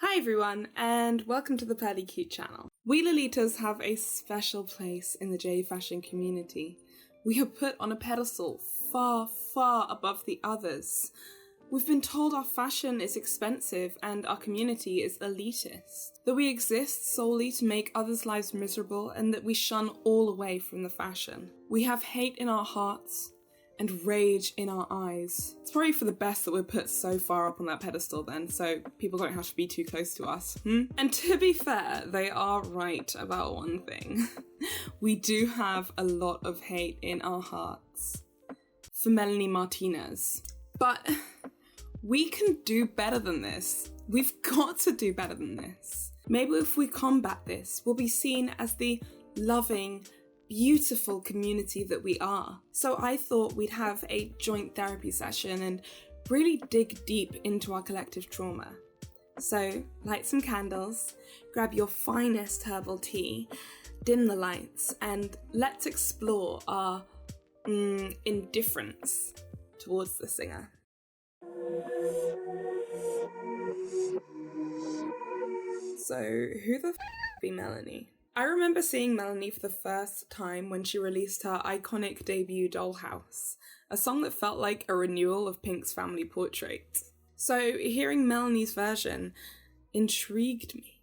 Hi everyone, and welcome to the Pearly Cute channel. We Lolitas have a special place in the J fashion community. We are put on a pedestal far, far above the others. We've been told our fashion is expensive and our community is elitist, that we exist solely to make others' lives miserable and that we shun all away from the fashion. We have hate in our hearts and rage in our eyes. It's probably for the best that we're put so far up on that pedestal then, so people don't have to be too close to us. And to be fair, they are right about one thing. We do have a lot of hate in our hearts for Melanie Martinez. But we can do better than this. We've got to do better than this. Maybe if we combat this, we'll be seen as the loving, beautiful community that we are. So I thought we'd have a joint therapy session and really dig deep into our collective trauma. So light some candles, grab your finest herbal tea, dim the lights, and let's explore our indifference towards the singer. So who the be Melanie? I remember seeing Melanie for the first time when she released her iconic debut Dollhouse, a song that felt like a renewal of Pink's Family Portrait. So hearing Melanie's version intrigued me.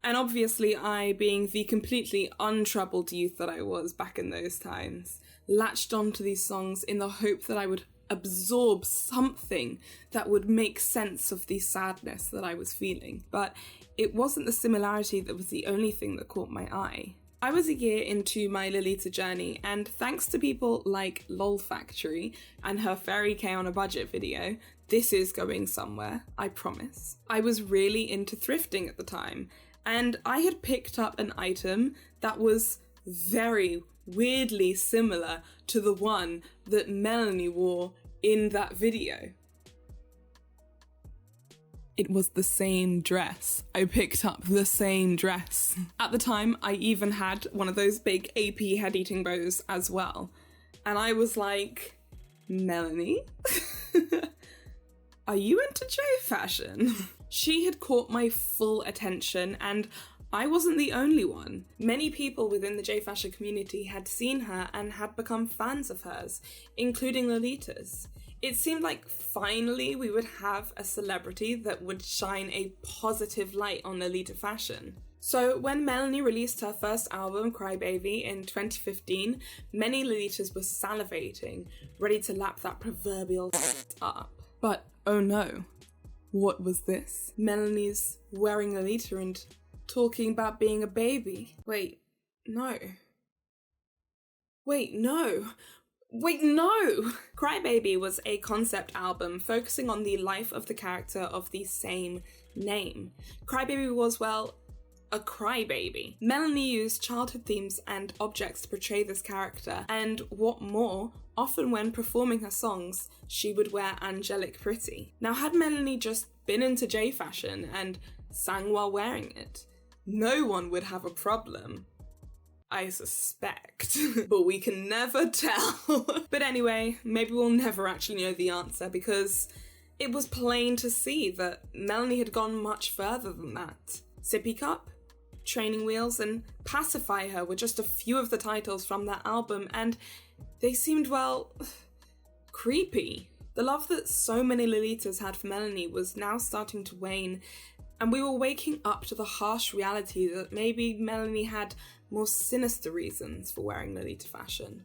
And obviously I, being the completely untroubled youth that I was back in those times, latched onto these songs in the hope that I would absorb something that would make sense of the sadness that I was feeling. But it wasn't the similarity that was the only thing that caught my eye. I was a year into my Lolita journey, and thanks to people like Lol Factory and her Fairy K on a Budget video, this is going somewhere, I promise. I was really into thrifting at the time, and I had picked up an item that was very weirdly similar to the one that Melanie wore in that video. It was the same dress. I picked up the same dress. At the time, I even had one of those big AP head-eating bows as well. And I was like, Melanie? Are you into J fashion? She had caught my full attention, and I wasn't the only one. Many people within the J fashion community had seen her and had become fans of hers, including Lolitas. It seemed like finally we would have a celebrity that would shine a positive light on Lolita fashion. So when Melanie released her first album, Crybaby, in 2015, many Lolitas were salivating, ready to lap that proverbial up. But oh no, what was this? Melanie's wearing Lolita and talking about being a baby. Wait, no. Crybaby was a concept album focusing on the life of the character of the same name. Crybaby was, well, a crybaby. Melanie used childhood themes and objects to portray this character, and what more, often when performing her songs, she would wear angelic pretty. Now, had Melanie just been into J fashion and sang while wearing it, no one would have a problem, I suspect, but we can never tell. But anyway, maybe we'll never actually know the answer, because it was plain to see that Melanie had gone much further than that. Sippy Cup, Training Wheels, and Pacify Her were just a few of the titles from that album, and they seemed, well, creepy. The love that so many Lolitas had for Melanie was now starting to wane, and we were waking up to the harsh reality that maybe Melanie had more sinister reasons for wearing Lolita fashion.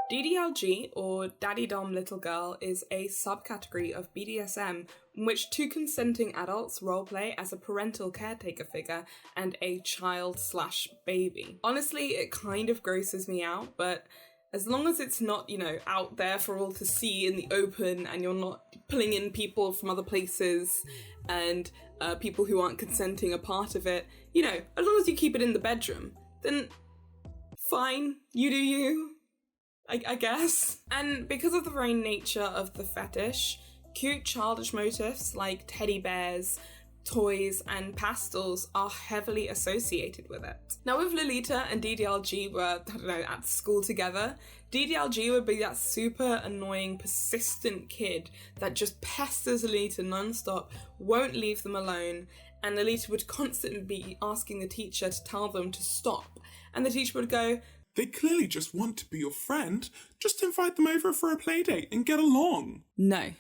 DDLG, or Daddy Dom Little Girl, is a subcategory of BDSM in which two consenting adults roleplay as a parental caretaker figure and a child/baby. Honestly, it kind of grosses me out, but as long as it's not, out there for all to see in the open and you're not pulling in people from other places and people who aren't consenting are part of it, as long as you keep it in the bedroom, then fine, you do you, I guess. And because of the very nature of the fetish, cute childish motifs like teddy bears, toys, and pastels are heavily associated with it. Now, if Lolita and DDLG were, at school together, DDLG would be that super annoying, persistent kid that just pesters Lolita nonstop, won't leave them alone, and Lolita would constantly be asking the teacher to tell them to stop. And the teacher would go, "They clearly just want to be your friend. Just invite them over for a play date and get along." "No,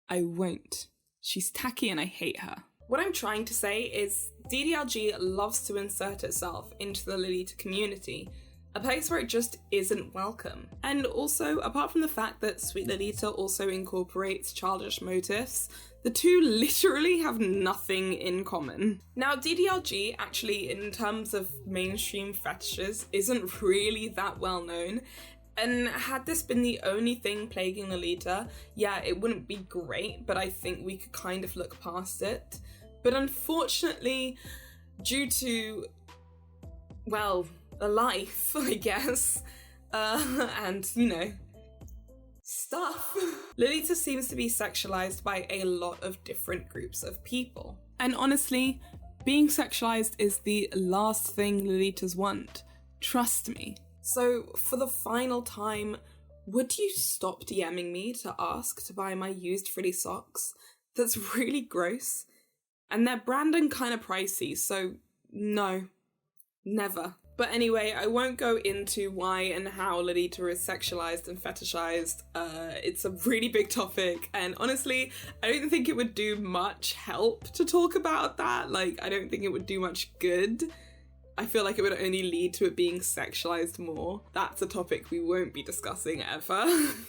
I won't. She's tacky and I hate her." What I'm trying to say is DDLG loves to insert itself into the Lolita community, a place where it just isn't welcome. And also, apart from the fact that Sweet Lolita also incorporates childish motifs, the two literally have nothing in common. Now, DDLG actually, in terms of mainstream fetishes, isn't really that well known. And had this been the only thing plaguing Lolita, yeah, it wouldn't be great, but I think we could kind of look past it. But unfortunately, due to, well, a life, I guess, and, stuff, Lolita seems to be sexualized by a lot of different groups of people. And honestly, being sexualized is the last thing Lolitas want. Trust me. So, for the final time, would you stop DMing me to ask to buy my used frilly socks? That's really gross. And they're brand and kind of pricey, so no, never. But anyway, I won't go into why and how Lolita is sexualized and fetishized. It's a really big topic, and honestly, I don't think it would do much help to talk about that. I don't think it would do much good. I feel like it would only lead to it being sexualized more. That's a topic we won't be discussing ever.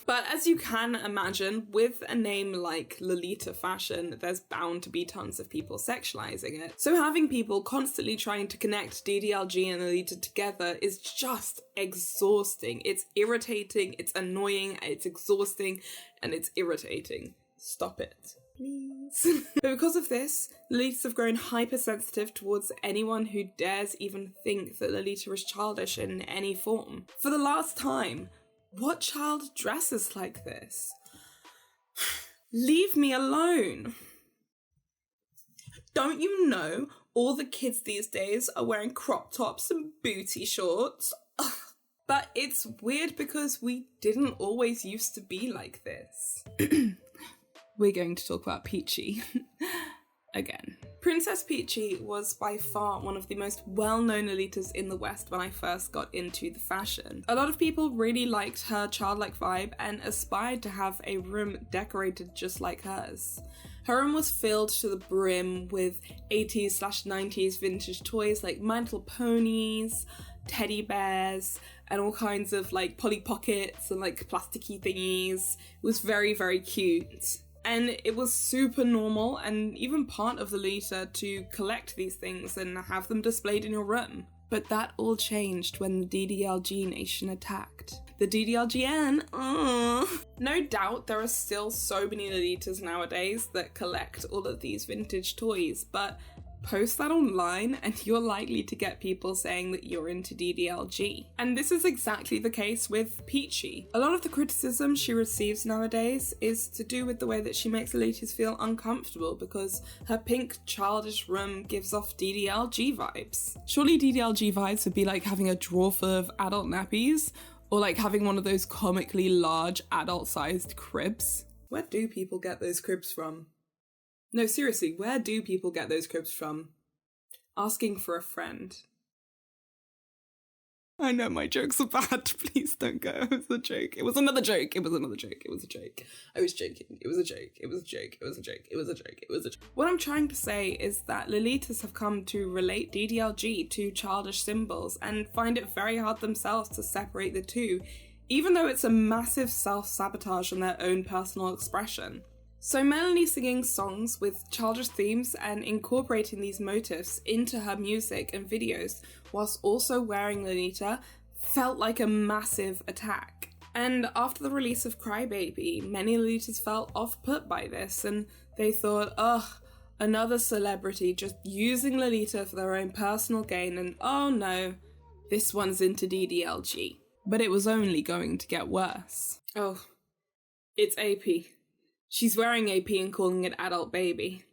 But as you can imagine, with a name like Lolita Fashion, there's bound to be tons of people sexualizing it. So having people constantly trying to connect DDLG and Lolita together is just exhausting. It's irritating, it's annoying, it's exhausting, and it's irritating. Stop it, please. But because of this, Lolitas have grown hypersensitive towards anyone who dares even think that Lolita is childish in any form. For the last time, what child dresses like this? Leave me alone. Don't you know all the kids these days are wearing crop tops and booty shorts? Ugh. But it's weird because we didn't always used to be like this. We're going to talk about Peachy again. Princess Peachy was by far one of the most well-known Lolitas in the West when I first got into the fashion. A lot of people really liked her childlike vibe and aspired to have a room decorated just like hers. Her room was filled to the brim with 80s/90s vintage toys like My Little Ponies, teddy bears, and all kinds of Polly Pockets and plasticky thingies. It was very, very cute. And it was super normal and even part of the Lolita to collect these things and have them displayed in your room. But that all changed when the DDLG nation attacked. The DDLGN, No doubt there are still so many Lolitas nowadays that collect all of these vintage toys, but post that online and you're likely to get people saying that you're into DDLG. And this is exactly the case with Peachy. A lot of the criticism she receives nowadays is to do with the way that she makes Lolitas feel uncomfortable because her pink childish room gives off DDLG vibes. Surely DDLG vibes would be like having a drawer full of adult nappies or having one of those comically large adult-sized cribs. Where do people get those cribs from? No, seriously, where do people get those cribs from? Asking for a friend. I know my jokes are bad. Please don't go. It was a joke. It was another joke. It was another joke. It was a joke. I was joking. It was a joke. It was a joke. It was a joke. It was a joke. It was a joke. What I'm trying to say is that Lolitas have come to relate DDLG to childish symbols and find it very hard themselves to separate the two, even though it's a massive self-sabotage on their own personal expression. So Melanie singing songs with childish themes and incorporating these motifs into her music and videos whilst also wearing Lolita felt like a massive attack. And after the release of Crybaby, many Lolitas felt off-put by this and they thought, ugh, another celebrity just using Lolita for their own personal gain and oh no, this one's into DDLG. But it was only going to get worse. Oh, it's AP. She's wearing AP and calling it adult baby.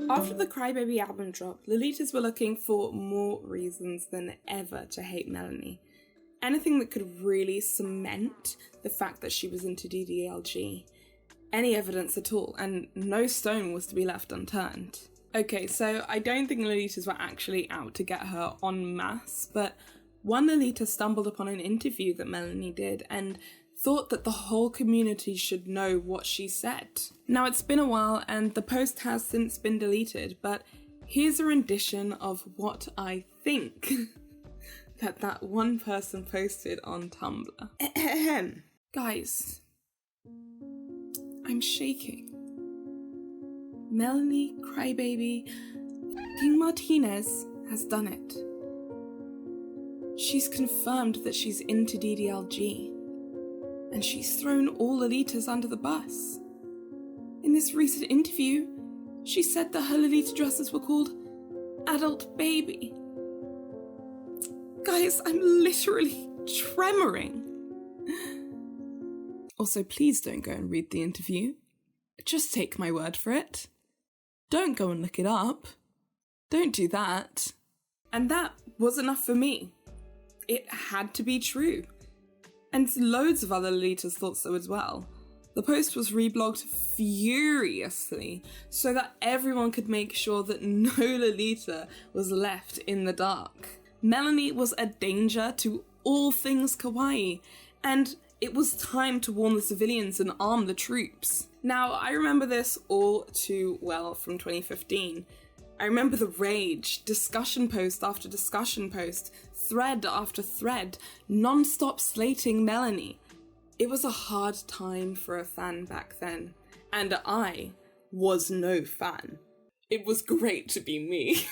After the Crybaby album dropped, Lolitas were looking for more reasons than ever to hate Melanie. Anything that could really cement the fact that she was into DDLG. Any evidence at all, and no stone was to be left unturned. Okay, so I don't think Lolitas were actually out to get her en masse, but one Lolita stumbled upon an interview that Melanie did and thought that the whole community should know what she said. Now, it's been a while and the post has since been deleted, but here's a rendition of what I think that one person posted on Tumblr. Guys, I'm shaking. Melanie Crybaby King Martinez has done it. She's confirmed that she's into DDLG, and she's thrown all Lolitas under the bus. In this recent interview, she said that her Lolita dresses were called Adult Baby. Guys, I'm literally tremoring. Also, please don't go and read the interview. Just take my word for it. Don't go and look it up. Don't do that. And that was enough for me. It had to be true. And loads of other Lolitas thought so as well. The post was reblogged furiously so that everyone could make sure that no Lolita was left in the dark. Melanie was a danger to all things kawaii, and it was time to warn the civilians and arm the troops. Now, I remember this all too well from 2015. I remember the rage, discussion post after discussion post, thread after thread, non-stop slating Melanie. It was a hard time for a fan back then, and I was no fan. It was great to be me.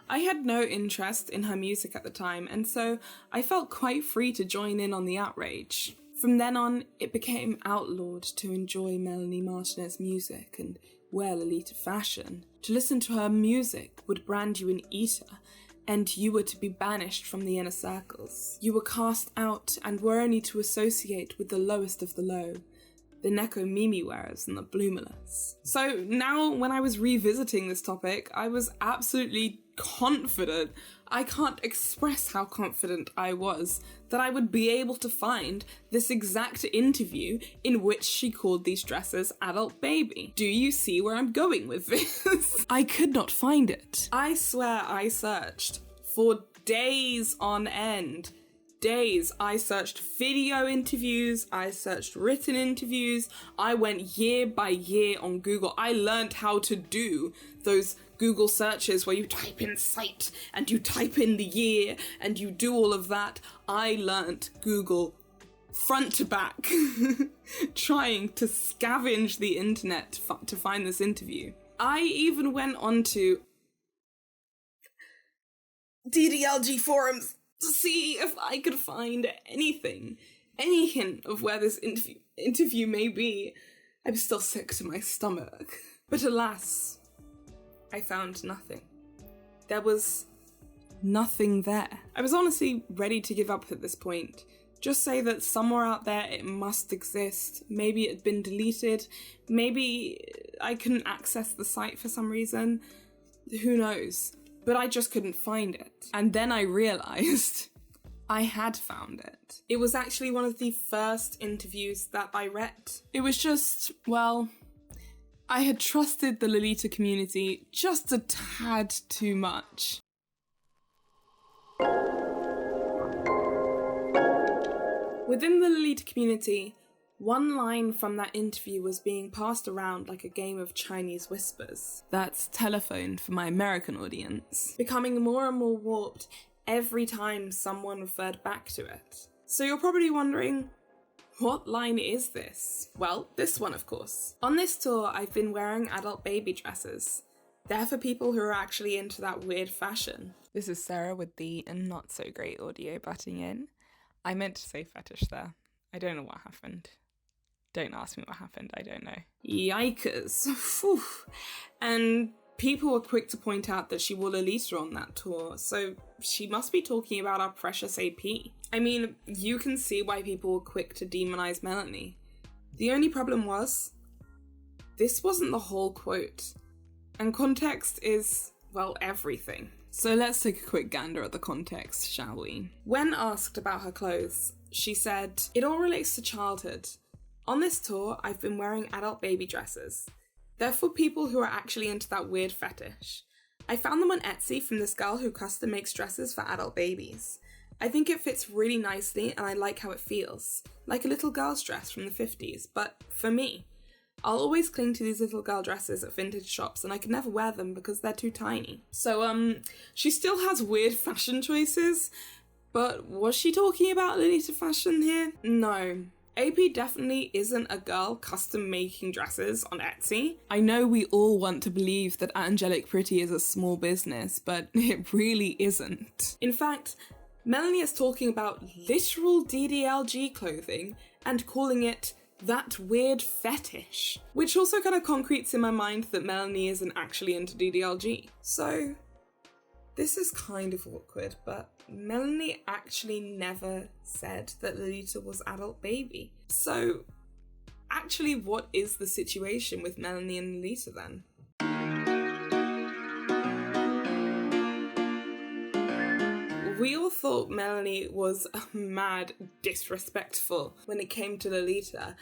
I had no interest in her music at the time, and so I felt quite free to join in on the outrage. From then on, it became outlawed to enjoy Melanie Martinez music and wear Lolita fashion. To listen to her music would brand you an eater, and you were to be banished from the inner circles. You were cast out and were only to associate with the lowest of the low, the Neko Mimi wearers and the bloomerless. So now when I was revisiting this topic, I was absolutely confident. I can't express how confident I was that I would be able to find this exact interview in which she called these dresses Adult Baby. Do you see where I'm going with this? I could not find it. I swear I searched for days on end. Days. I searched video interviews, I searched written interviews, I went year by year on Google. I learned how to do those Google searches where you type in site and you type in the year and you do all of that. I learnt Google front to back, trying to scavenge the internet to find this interview. I even went onto DDLG forums to see if I could find anything, any hint of where this interview may be. I'm still sick to my stomach. But alas, I found nothing. There was nothing there. I was honestly ready to give up at this point. Just say that somewhere out there it must exist. Maybe it had been deleted. Maybe I couldn't access the site for some reason. Who knows? But I just couldn't find it. And then I realised I had found it. It was actually one of the first interviews that I read. It was just, well, I had trusted the Lolita community just a tad too much. Within the Lolita community, one line from that interview was being passed around like a game of Chinese whispers. That's telephone for my American audience. Becoming more and more warped every time someone referred back to it. So you're probably wondering, what line is this? Well, this one, of course. On this tour, I've been wearing Adult Baby dresses. They're for people who are actually into that weird fashion. This is Sarah with the not so great audio butting in. I meant to say fetish there. I don't know what happened. Don't ask me what happened, I don't know. Yikers. Phew. And people were quick to point out that she wore Lolita on that tour, so she must be talking about our precious AP. I mean, you can see why people were quick to demonize Melanie. The only problem was, this wasn't the whole quote. And context is, well, everything. So let's take a quick gander at the context, shall we? When asked about her clothes, she said, "It all relates to childhood. On this tour, I've been wearing adult baby dresses. They're for people who are actually into that weird fetish. I found them on Etsy from this girl who custom makes dresses for adult babies. I think it fits really nicely and I like how it feels. Like a little girl's dress from the 50s, but for me. I'll always cling to these little girl dresses at vintage shops and I can never wear them because they're too tiny." So, she still has weird fashion choices, but was she talking about Lolita fashion here? No. AP definitely isn't a girl custom making dresses on Etsy. I know we all want to believe that Angelic Pretty is a small business, but it really isn't. In fact, Melanie is talking about literal DDLG clothing and calling it that weird fetish, which also kind of concretes in my mind that Melanie isn't actually into DDLG. So, this is kind of awkward, but Melanie actually never said that Lolita was adult baby. So, actually, what is the situation with Melanie and Lolita then? We all thought Melanie was mad disrespectful when it came to Lolita,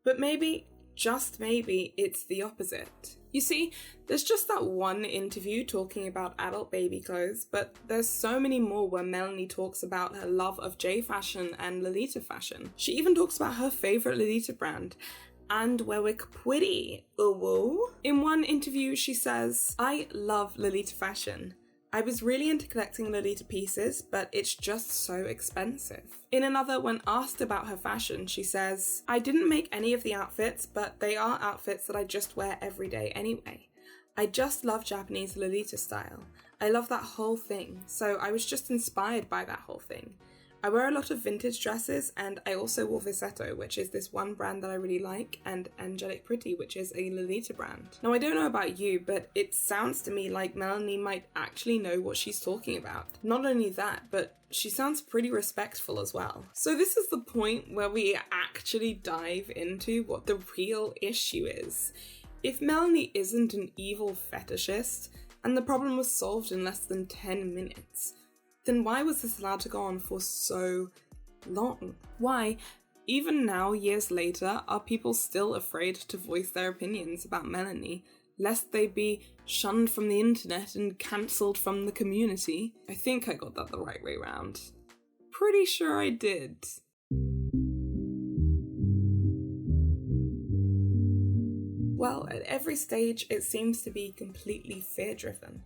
but maybe, just maybe, it's the opposite. You see, there's just that one interview talking about adult baby clothes, but there's so many more where Melanie talks about her love of J fashion and Lolita fashion. She even talks about her favourite Lolita brand, and where we're pretty. Ooh. In one interview, she says, "I love Lolita fashion. I was really into collecting Lolita pieces, but it's just so expensive." In another, when asked about her fashion, she says, "I didn't make any of the outfits, but they are outfits that I just wear every day anyway. I just love Japanese Lolita style. I love that whole thing, so I was just inspired by that whole thing. I wear a lot of vintage dresses, and I also wore Visetto, which is this one brand that I really like, and Angelic Pretty, which is a Lolita brand." Now, I don't know about you, but it sounds to me like Melanie might actually know what she's talking about. Not only that, but she sounds pretty respectful as well. So this is the point where we actually dive into what the real issue is. If Melanie isn't an evil fetishist, and the problem was solved in less than 10 minutes, then why was this allowed to go on for so long? Why, even now, years later, are people still afraid to voice their opinions about Melanie, lest they be shunned from the internet and cancelled from the community? I think I got that the right way round. Pretty sure I did. Well, at every stage, it seems to be completely fear-driven.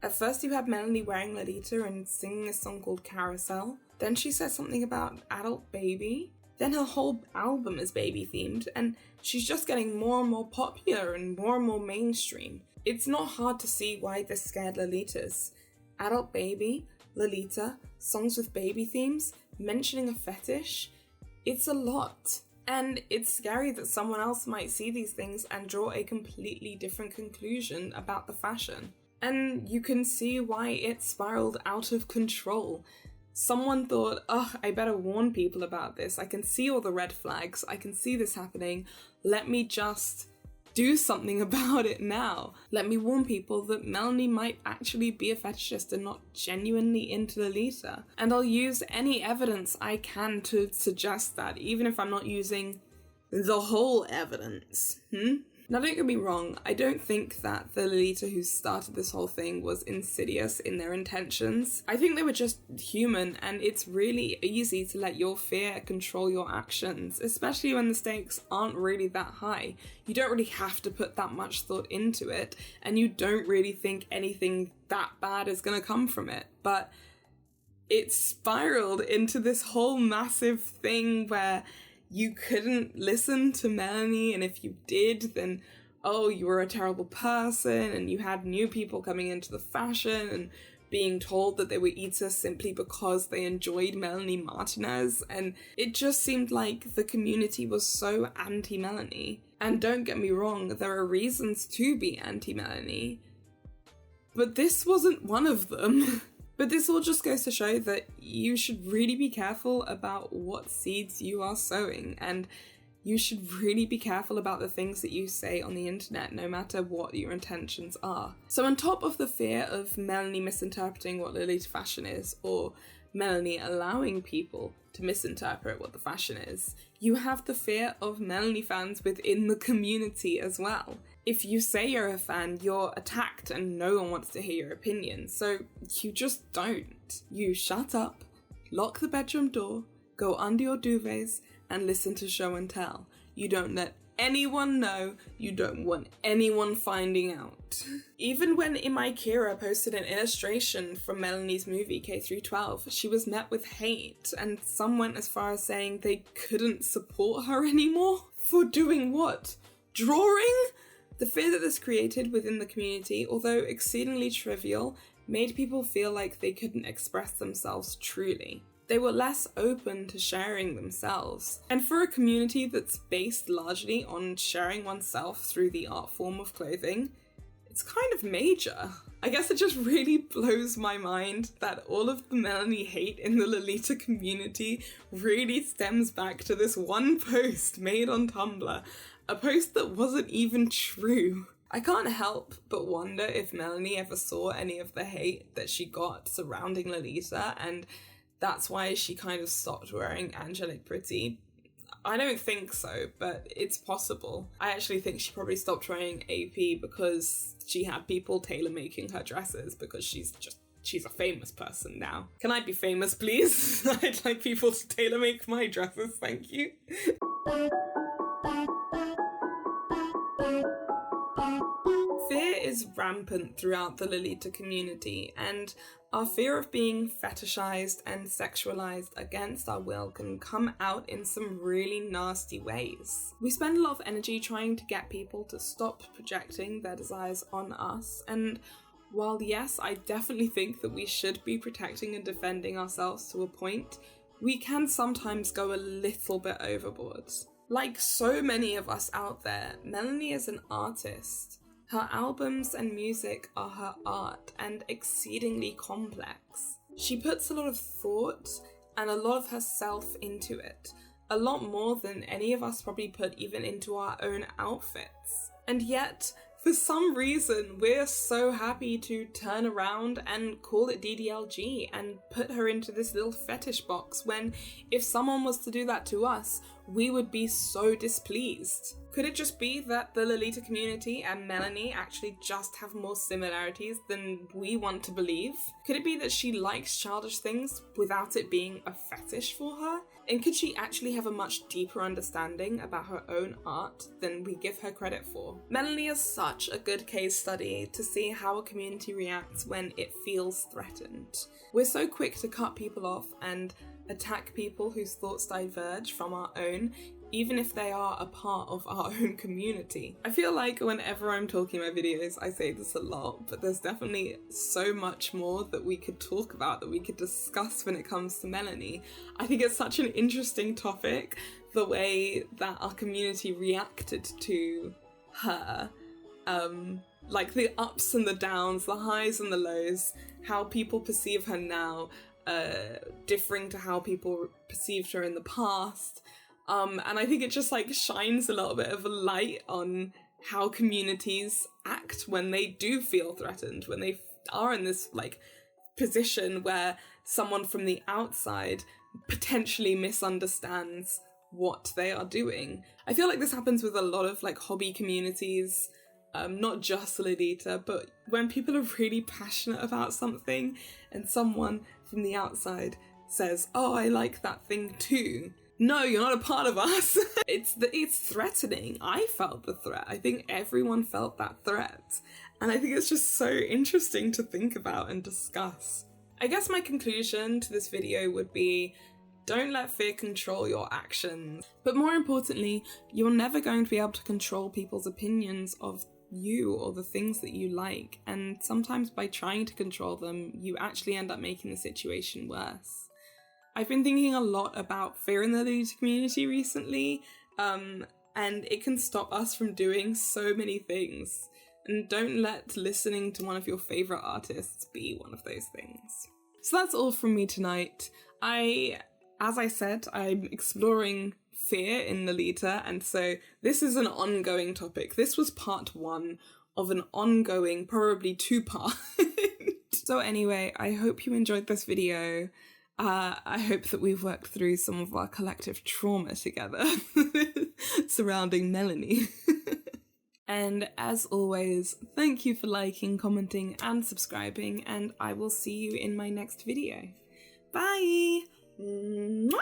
At first you had Melanie wearing Lolita and singing a song called Carousel. Then she said something about adult baby. Then her whole album is baby themed, and she's just getting more and more popular and more mainstream. It's not hard to see why this scared Lolitas. Adult baby, Lolita, songs with baby themes, mentioning a fetish. It's a lot. And it's scary that someone else might see these things and draw a completely different conclusion about the fashion. And you can see why it spiraled out of control. Someone thought, I better warn people about this. I can see all the red flags. I can see this happening. Let me just do something about it now. Let me warn people that Melanie might actually be a fetishist and not genuinely into Lolita. And I'll use any evidence I can to suggest that, even if I'm not using the whole evidence. Now, don't get me wrong, I don't think that the Lolita who started this whole thing was insidious in their intentions. I think they were just human, and it's really easy to let your fear control your actions, especially when the stakes aren't really that high. You don't really have to put that much thought into it, and you don't really think anything that bad is going to come from it. But it spiraled into this whole massive thing where you couldn't listen to Melanie, and if you did, then, you were a terrible person, and you had new people coming into the fashion and being told that they were Ita simply because they enjoyed Melanie Martinez, and it just seemed like the community was so anti-Melanie. And don't get me wrong, there are reasons to be anti-Melanie, but this wasn't one of them. But this all just goes to show that you should really be careful about what seeds you are sowing, and You should really be careful about the things that you say on the internet, no matter what your intentions are. So on top of the fear of Melanie misinterpreting what Lolita fashion is, or Melanie allowing people to misinterpret what the fashion is, you have the fear of Melanie fans within the community as well. If you say you're a fan, you're attacked and no one wants to hear your opinion, so you just don't. You shut up, lock the bedroom door, go under your duvets, and listen to show and tell. You don't let anyone know, you don't want anyone finding out. Even when Imaikira posted an illustration from Melanie's movie K-12, she was met with hate, and some went as far as saying they couldn't support her anymore. For doing what? Drawing? The fear that this created within the community, although exceedingly trivial, made people feel like they couldn't express themselves truly. They were less open to sharing themselves. And for a community that's based largely on sharing oneself through the art form of clothing, it's kind of major. I guess it just really blows my mind that all of the Melanie hate in the Lolita community really stems back to this one post made on Tumblr, a post that wasn't even true. I can't help but wonder if Melanie ever saw any of the hate that she got surrounding Lolita, and that's why she kind of stopped wearing angelic pretty. I don't think so, but it's possible. I actually think she probably stopped wearing AP because she had people tailor making her dresses, because she's a famous person now. Can I be famous, please? I'd like people to tailor make my dresses, thank you. Fear is rampant throughout the Lolita community, and our fear of being fetishized and sexualized against our will can come out in some really nasty ways. We spend a lot of energy trying to get people to stop projecting their desires on us, and while yes, I definitely think that we should be protecting and defending ourselves to a point, we can sometimes go a little bit overboard. Like so many of us out there, Melanie is an artist. Her albums and music are her art, and exceedingly complex. She puts a lot of thought and a lot of herself into it, a lot more than any of us probably put even into our own outfits. And yet, for some reason, we're so happy to turn around and call it DDLG and put her into this little fetish box, when if someone was to do that to us, we would be so displeased. Could it just be that the Lolita community and Melanie actually just have more similarities than we want to believe? Could it be that she likes childish things without it being a fetish for her? And could she actually have a much deeper understanding about her own art than we give her credit for? Melanie is such a good case study to see how a community reacts when it feels threatened. We're so quick to cut people off and attack people whose thoughts diverge from our own, even if they are a part of our own community. I feel like whenever I'm talking my videos, I say this a lot, but there's definitely so much more that we could talk about, that we could discuss when it comes to Melanie. I think it's such an interesting topic, the way that our community reacted to her. Like the ups and the downs, the highs and the lows, how people perceive her now, differing to how people perceived her in the past. And I think it just like shines a little bit of a light on how communities act when they do feel threatened, when they are in this like position where someone from the outside potentially misunderstands what they are doing. I feel like this happens with a lot of like hobby communities, not just Lolita, but when people are really passionate about something and someone from the outside says, "Oh, I like that thing too." No, you're not a part of us. It's threatening. I felt the threat. I think everyone felt that threat. And I think it's just so interesting to think about and discuss. I guess my conclusion to this video would be, don't let fear control your actions. But more importantly, you're never going to be able to control people's opinions of you or the things that you like. And sometimes by trying to control them, you actually end up making the situation worse. I've been thinking a lot about fear in the Lolita community recently, and it can stop us from doing so many things. And don't let listening to one of your favourite artists be one of those things. So that's all from me tonight. I As I said, I'm exploring fear in Lolita, and so this is an ongoing topic. This was part 1 of an ongoing, probably 2-part. So anyway, I hope you enjoyed this video. I hope that we've worked through some of our collective trauma together surrounding Melanie. And as always, thank you for liking, commenting, and subscribing, and I will see you in my next video. Bye! Mwah!